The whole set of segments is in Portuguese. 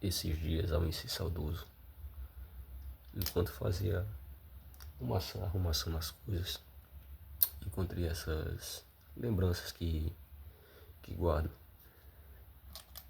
Esses dias, ao si saudoso, enquanto fazia arrumação nas coisas, encontrei essas lembranças que guardo.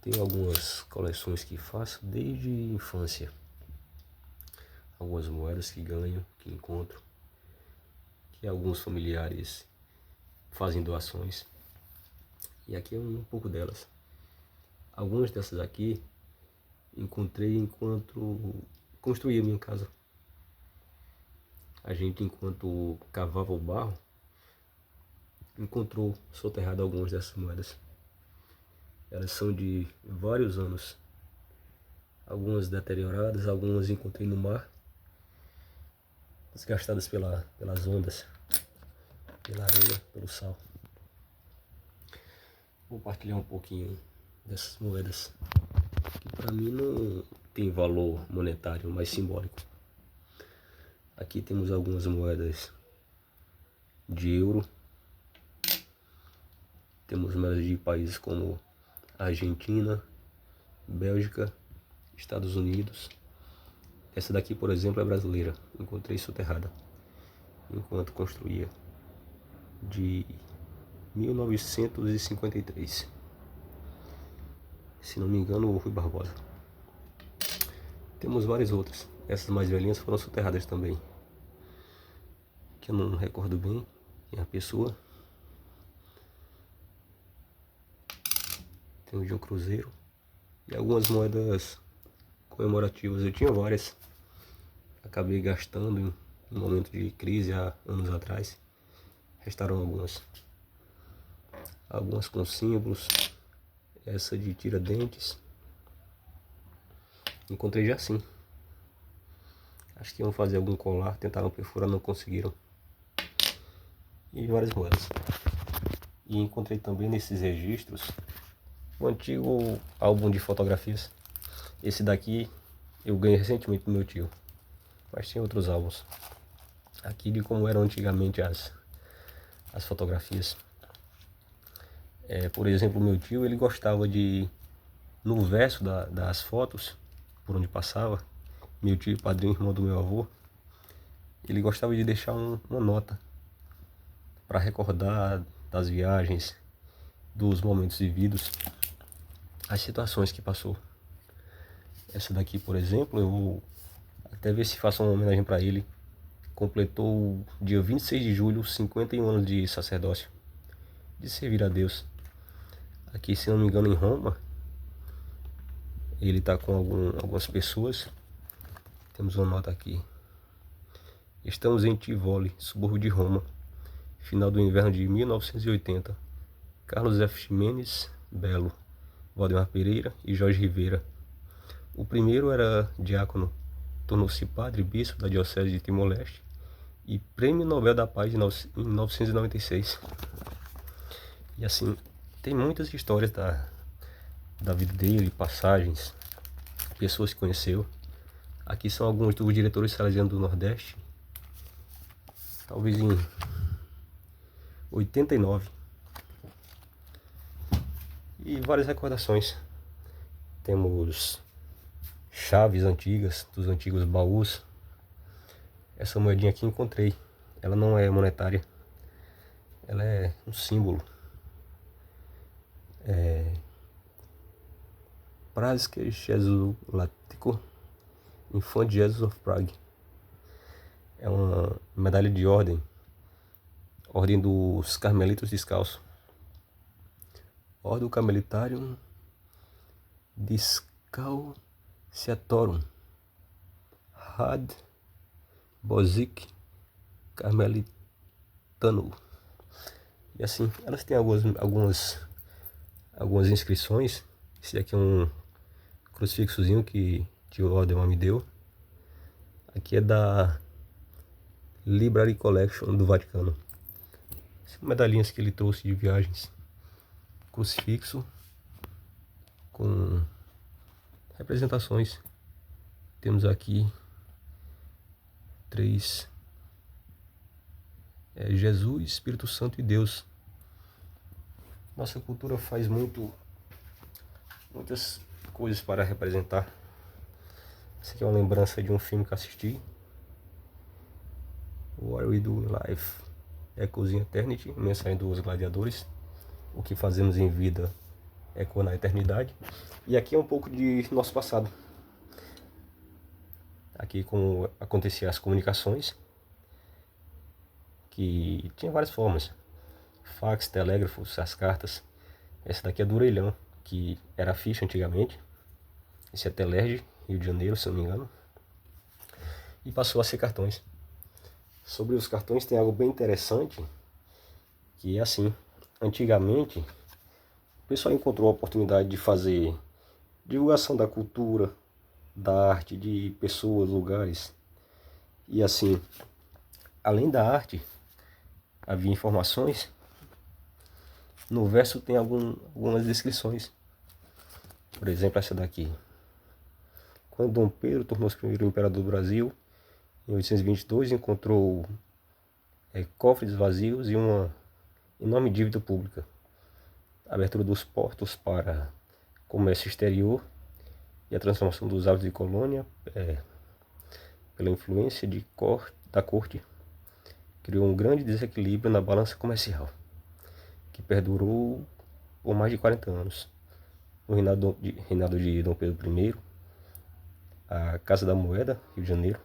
Tenho algumas coleções que faço desde a infância, algumas moedas que ganho, que encontro, que alguns familiares fazem doações, e aqui é um pouco delas. Algumas dessas aqui encontrei enquanto construía minha casa. A gente, enquanto cavava o barro, encontrou soterrado algumas dessas moedas. Elas são de vários anos, algumas deterioradas, algumas encontrei no mar, desgastadas pelas ondas, pela areia, pelo sal. Vou partilhar um pouquinho dessas moedas, que para mim não tem valor monetário, mas simbólico. Aqui temos algumas moedas de euro, temos moedas de países como Argentina, Bélgica, Estados Unidos. Essa daqui, por exemplo, é brasileira, encontrei soterrada enquanto construía, de 1953, se não me engano, o Rui Barbosa. Temos várias outras, essas mais velhinhas foram soterradas também, que eu não recordo bem quem é a pessoa. Tem de um cruzeiro e algumas moedas comemorativas. Eu tinha várias, acabei gastando em um momento de crise há anos atrás. Restaram algumas com símbolos. Essa de Tiradentes encontrei já assim. Acho que iam fazer algum colar, tentaram perfurar, não conseguiram. E várias moedas. E encontrei também nesses registros o antigo álbum de fotografias. Esse daqui eu ganhei recentemente do meu tio, mas tem outros álbuns aqui de como eram antigamente as fotografias. Por exemplo, meu tio, ele gostava de, no verso das fotos, por onde passava, meu tio, padrinho, irmão do meu avô, ele gostava de deixar uma nota para recordar das viagens, dos momentos vividos, as situações que passou. Essa daqui, por exemplo, eu vou até ver se faço uma homenagem para ele. Completou dia 26 de julho 51 anos de sacerdócio, de servir a Deus. Aqui, se não me engano, em Roma, ele está com algumas pessoas. Temos uma nota aqui: estamos em Tivoli, subúrbio de Roma, final do inverno de 1980. Carlos F. Ximenes Belo, Valdemar Pereira e Jorge Rivera. O primeiro era diácono, tornou-se padre bispo da diocese de Timor-Leste e Prêmio Nobel da Paz em 1996. E assim, tem muitas histórias da vida dele, passagens, pessoas que conheceu. Aqui são alguns dos diretores salesianos do Nordeste, talvez em 89. E várias recordações. Temos chaves antigas, dos antigos baús. Essa moedinha aqui encontrei. Ela não é monetária, ela é um símbolo. Pražské Jesulático Infante Jesus of Prague. É uma medalha de ordem dos Carmelitos Descalços. Ordem Carmelitarium Discalciatorum Ad Bosic Carmelitano. E assim, elas têm algumas inscrições. Esse aqui é um crucifixozinho que tio Aldemar me deu. Aqui é da Library Collection do Vaticano. São medalhinhas que ele trouxe de viagens. Crucifixo com representações. Temos aqui 3: Jesus, Espírito Santo e Deus. Nossa cultura faz muitas coisas para representar Essa aqui é uma lembrança de um filme que eu assisti. What We Do in Life. Echoes in Eternity, mensagem dos gladiadores. O que fazemos em vida ecoa na eternidade. E aqui é um pouco de nosso passado. Aqui como aconteciam as comunicações, que tinha várias formas. Fax, telégrafos, as cartas. Essa daqui é do orelhão, que era a ficha antigamente. Esse é Telerge, Rio de Janeiro, se não me engano. E passou a ser cartões. Sobre os cartões tem algo bem interessante, que é assim, antigamente o pessoal encontrou a oportunidade de fazer divulgação da cultura, da arte, de pessoas, lugares. E assim, além da arte, havia informações. No verso tem algumas descrições. Por exemplo, essa daqui. Quando Dom Pedro tornou-se primeiro imperador do Brasil, em 822 encontrou cofres vazios e uma enorme dívida pública. A abertura dos portos para comércio exterior e a transformação dos hábitos de colônia pela influência da corte criou um grande desequilíbrio na balança comercial, que perdurou por mais de 40 anos. No reinado de Dom Pedro I, a Casa da Moeda, Rio de Janeiro,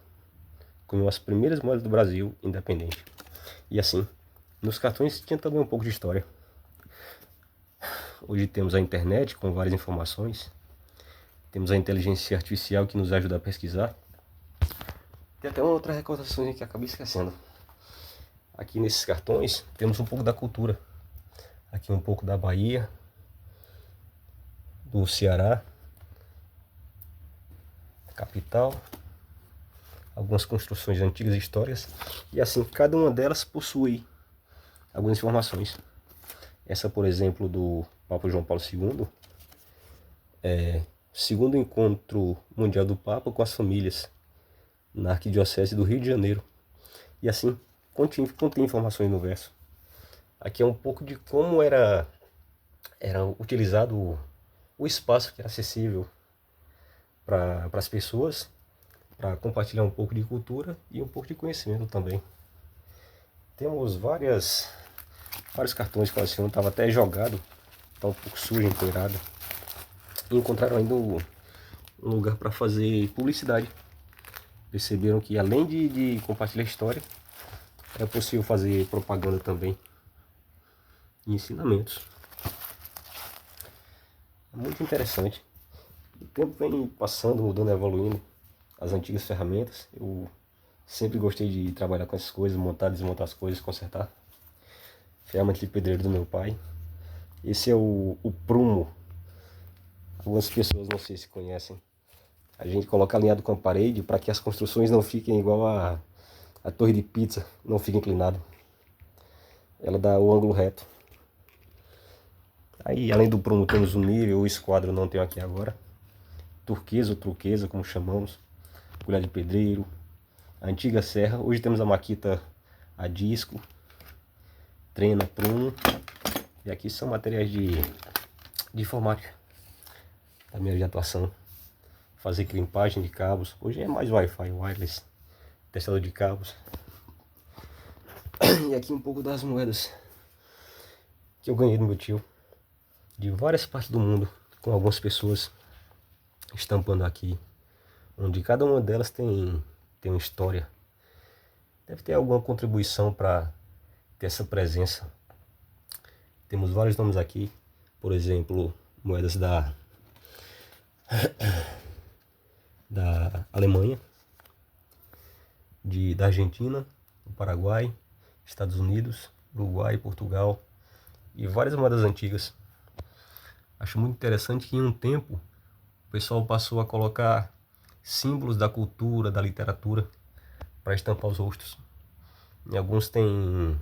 cunhou as primeiras moedas do Brasil independente. E assim, nos cartões tinha também um pouco de história. Hoje temos a internet com várias informações, temos a inteligência artificial que nos ajuda a pesquisar. Tem até uma outra recordação que acabei esquecendo. Aqui nesses cartões temos um pouco da cultura. Aqui um pouco da Bahia, do Ceará, capital, algumas construções antigas e histórias. E assim, cada uma delas possui algumas informações. Essa, por exemplo, do Papa João Paulo II, segundo encontro mundial do Papa com as famílias na Arquidiocese do Rio de Janeiro. E assim, contém informações no verso. Aqui é um pouco de como era utilizado o espaço que era acessível para as pessoas, para compartilhar um pouco de cultura e um pouco de conhecimento também. Temos vários cartões que assim, estava até jogado, está um pouco sujo, empoeirado. E encontraram ainda um lugar para fazer publicidade. Perceberam que além de compartilhar história, é possível fazer propaganda também e ensinamentos. É muito interessante. O tempo vem passando, mudando, evoluindo. As antigas ferramentas, eu sempre gostei de trabalhar com essas coisas, montar, desmontar as coisas, consertar. Ferramenta de pedreiro do meu pai. Esse é o prumo. Algumas pessoas não sei se conhecem. A gente coloca alinhado com a parede para que as construções não fiquem igual a torre de pizza, não fique inclinado. Ela dá o ângulo reto. Aí, além do prumo, temos o nível, o esquadro, não tenho aqui agora. Turquesa ou truquesa, como chamamos. Colher de pedreiro. A antiga serra. Hoje temos a maquita a disco. Trena, prumo. E aqui são materiais de informática. Da minha de atuação. Fazer crimpagem de cabos. Hoje é mais Wi-Fi, wireless. Testador de cabos. E aqui um pouco das moedas que eu ganhei do meu tio. De várias partes do mundo. Com algumas pessoas estampando aqui. Onde cada uma delas tem uma história. Deve ter alguma contribuição para ter essa presença. Temos vários nomes aqui. Por exemplo, moedas da Alemanha, da Argentina, do Paraguai, Estados Unidos, Uruguai, Portugal e várias moedas antigas. Acho muito interessante que em um tempo o pessoal passou a colocar símbolos da cultura, da literatura para estampar os rostos. Em alguns tem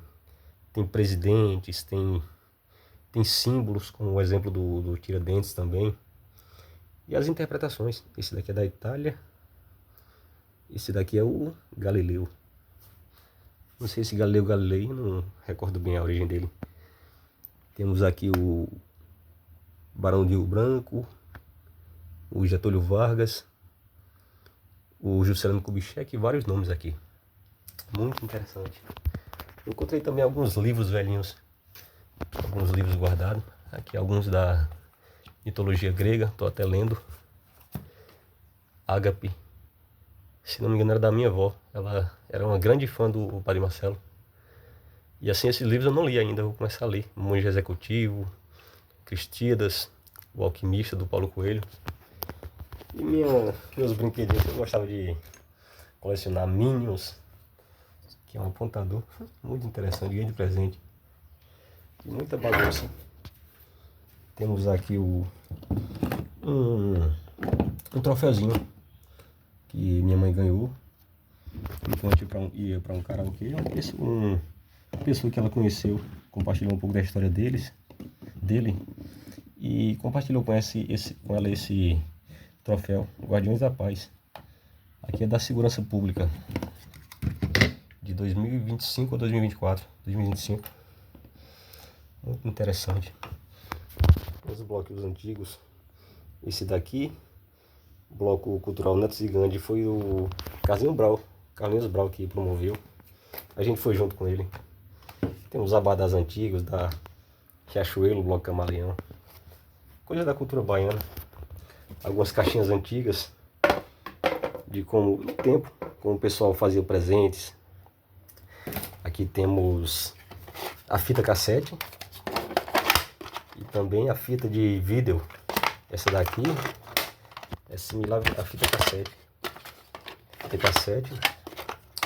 presidentes, tem símbolos, como o exemplo do Tiradentes também. E as interpretações. Esse daqui é da Itália. Esse daqui é o Galileu. Não sei se Galileu Galilei, não recordo bem a origem dele. Temos aqui o Barão de Rio Branco, o Getúlio Vargas o Juscelino Kubitschek e vários nomes aqui. Muito interessante. Encontrei também alguns livros velhinhos, alguns livros guardados. Aqui alguns da mitologia grega, estou até lendo. Ágape, se não me engano era da minha avó, ela era uma grande fã do Padre Marcelo. E assim, esses livros eu não li ainda, eu vou começar a ler. O Monge Executivo, Cristíadas, O Alquimista, do Paulo Coelho. E meus brinquedinhos, eu gostava de colecionar Minions, que é um apontador muito interessante, ganhei de presente. E muita bagunça. Temos aqui um troféuzinho que minha mãe ganhou enquanto ia para um karaokê. Uma pessoa que ela conheceu compartilhou um pouco da história dele e compartilhou com ela esse troféu, Guardiões da Paz. Aqui é da Segurança Pública, de 2025 a 2024, 2025. Muito interessante. Os blocos antigos. Esse daqui, Bloco Cultural Neto Zigande, foi o Carlinhos Brau que promoveu. A gente foi junto com ele. Tem os abadás antigos da Riachuelo, Bloco Camaleão. Coisa da cultura baiana. Algumas caixinhas antigas de como o pessoal fazia presentes. Aqui temos a fita cassete e também a fita de vídeo. Essa daqui é similar à fita cassete.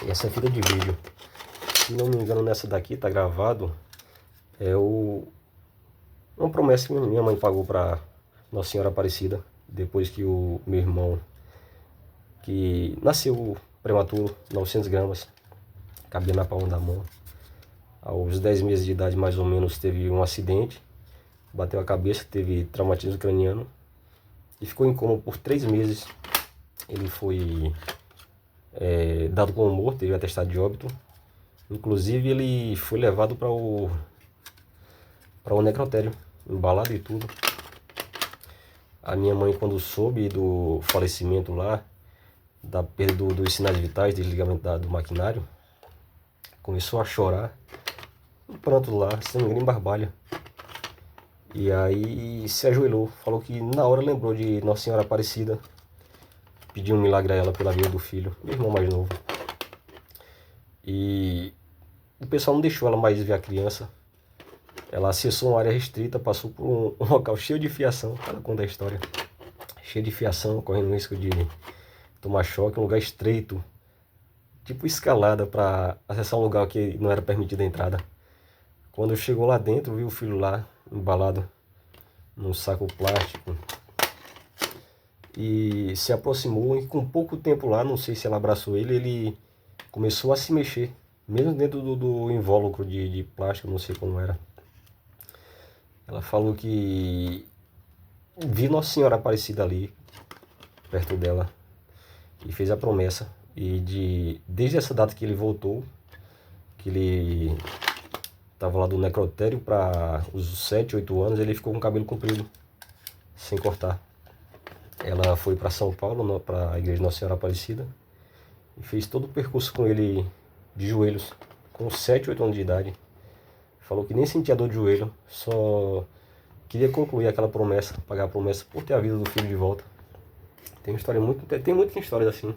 E essa é a fita de vídeo. Se não me engano, nessa daqui tá gravado uma promessa que minha mãe pagou para Nossa Senhora Aparecida, depois que o meu irmão, que nasceu prematuro, 900 gramas, cabia na palma da mão. Aos 10 meses de idade, mais ou menos, teve um acidente, bateu a cabeça, teve traumatismo craniano e ficou em coma por 3 meses. Ele foi dado como morto, teve atestado de óbito. Inclusive, ele foi levado para o necrotério, embalado e tudo. A minha mãe, quando soube do falecimento lá, da perda dos sinais vitais, desligamento do maquinário, começou a chorar, um pranto lá, se não me engano, em Barbalha. E aí se ajoelhou, falou que na hora lembrou de Nossa Senhora Aparecida, pediu um milagre a ela pela vida do filho, meu irmão mais novo. E o pessoal não deixou ela mais ver a criança. Ela acessou uma área restrita, passou por um local cheio de fiação, ela conta a história. Cheio de fiação, correndo risco de tomar choque, um lugar estreito, tipo escalada para acessar um lugar que não era permitida a entrada. Quando chegou lá dentro, viu o filho lá, embalado num saco plástico. E se aproximou e com pouco tempo lá, não sei se ela abraçou ele começou a se mexer, mesmo dentro do invólucro de plástico, não sei como era. Ela falou que viu Nossa Senhora Aparecida ali, perto dela, e fez a promessa. E desde essa data que ele voltou, que ele estava lá do necrotério para os 7, 8 anos, ele ficou com o cabelo comprido, sem cortar. Ela foi para São Paulo, para a igreja de Nossa Senhora Aparecida, e fez todo o percurso com ele de joelhos, com 7, 8 anos de idade. Falou que nem sentia dor de joelho, só queria concluir aquela promessa, pagar a promessa por ter a vida do filho de volta. Tem muitas histórias assim,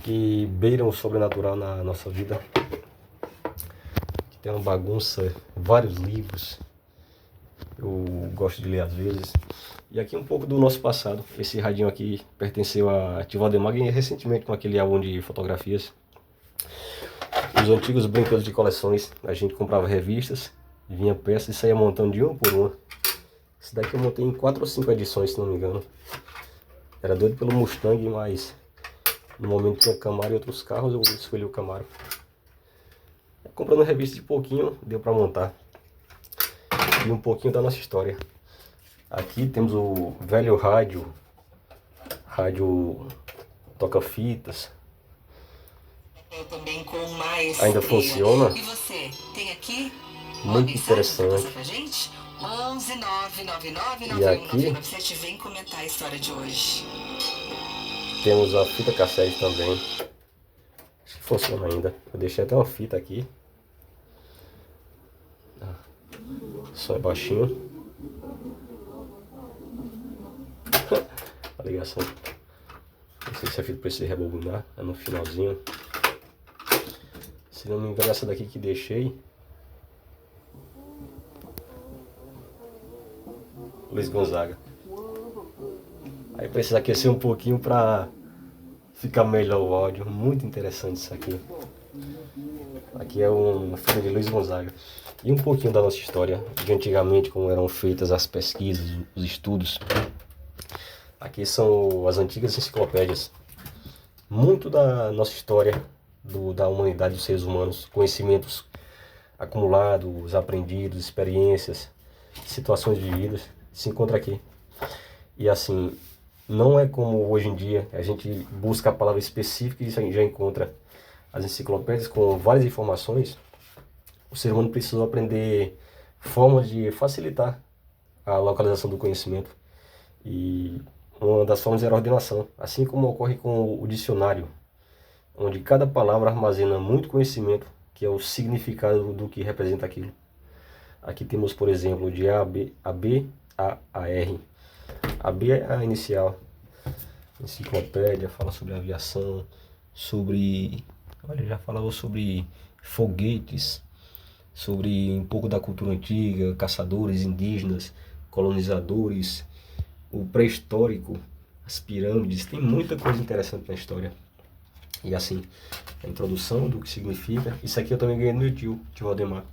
que beiram o sobrenatural na nossa vida. Tem uma bagunça, vários livros, eu gosto de ler às vezes. E aqui um pouco do nosso passado. Esse radinho aqui pertenceu a Tio Valdemar e recentemente com aquele álbum de fotografias. Os antigos brinquedos de coleções, a gente comprava revistas, vinha peças e saía montando de uma por uma. Esse daqui eu montei em 4 ou 5 edições, se não me engano. Era doido pelo Mustang, mas no momento tinha Camaro e outros carros, eu escolhi o Camaro. Comprando revista de pouquinho, deu para montar. E um pouquinho da nossa história. Aqui temos o velho rádio toca-fitas. Eu também com maestria. Ainda funciona. E você, tem aqui? Muito interessante. Pra gente? 11 999 E aqui 9197, vem comentar a história de hoje. Temos a fita cassete também. Acho que funciona ainda. Eu deixei até uma fita aqui. Só é baixinho. A ligação. Não sei se a fita precisa rebobinar. É no finalzinho. Se não me engano, essa daqui que deixei. Luiz Gonzaga. Aí precisa aquecer um pouquinho pra ficar melhor o áudio. Muito interessante isso aqui. Aqui é um filme de Luiz Gonzaga. E um pouquinho da nossa história, de antigamente, como eram feitas as pesquisas, os estudos. Aqui são as antigas enciclopédias. Muito da nossa história, da humanidade dos seres humanos, conhecimentos acumulados, aprendidos, experiências, situações vividas, se encontra aqui. E assim, não é como hoje em dia, a gente busca a palavra específica e já encontra as enciclopédias com várias informações. O ser humano precisou aprender formas de facilitar a localização do conhecimento. E uma das formas era a ordenação, assim como ocorre com o dicionário, onde cada palavra armazena muito conhecimento, que é o significado do que representa aquilo. Aqui temos, por exemplo, de A, B, A, R. A B é a inicial. Enciclopédia fala sobre aviação, sobre... Olha, já falava sobre foguetes, sobre um pouco da cultura antiga, caçadores, indígenas, colonizadores, o pré-histórico, as pirâmides, tem muita coisa interessante na história. E assim, a introdução do que significa. Isso aqui eu também ganhei do meu tio Valdemar.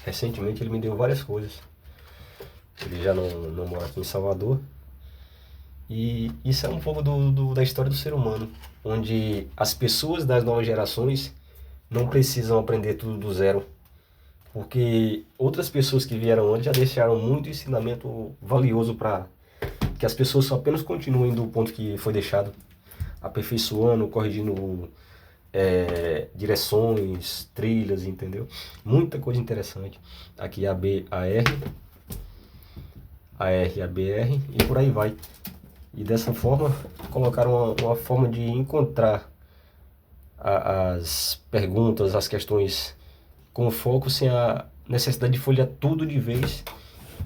Recentemente ele me deu várias coisas. Ele já não mora aqui em Salvador. E isso é um pouco da história do ser humano, onde as pessoas das novas gerações não precisam aprender tudo do zero, porque outras pessoas que vieram antes já deixaram muito ensinamento valioso para que as pessoas só apenas continuem do ponto que foi deixado, aperfeiçoando, corrigindo direções, trilhas, entendeu? Muita coisa interessante. Aqui a B, a R, a BR e por aí vai. E dessa forma colocaram uma forma de encontrar as perguntas, as questões com foco, sem a necessidade de folhear tudo de vez,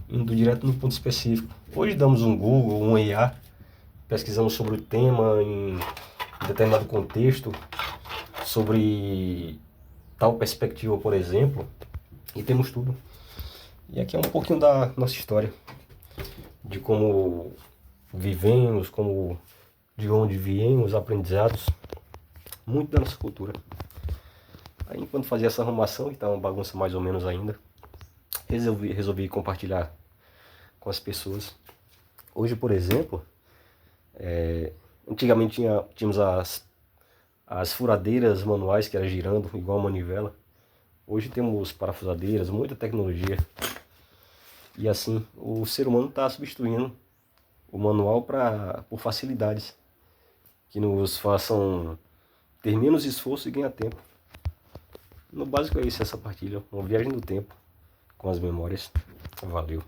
indo direto no ponto específico. Hoje damos um Google, um IA, pesquisamos sobre o tema em determinado contexto, sobre tal perspectiva, por exemplo, e temos tudo. E aqui é um pouquinho da nossa história, de como vivemos, de onde viemos, aprendizados, muito da nossa cultura. Aí, enquanto fazia essa arrumação, que tá uma bagunça mais ou menos ainda, resolvi compartilhar com as pessoas. Hoje, por exemplo, antigamente tínhamos as furadeiras manuais que era girando igual a manivela. Hoje temos parafusadeiras, muita tecnologia. E assim, o ser humano está substituindo o manual por facilidades que nos façam ter menos esforço e ganhar tempo. No básico é isso, essa partilha, uma viagem do tempo com as memórias. Valeu!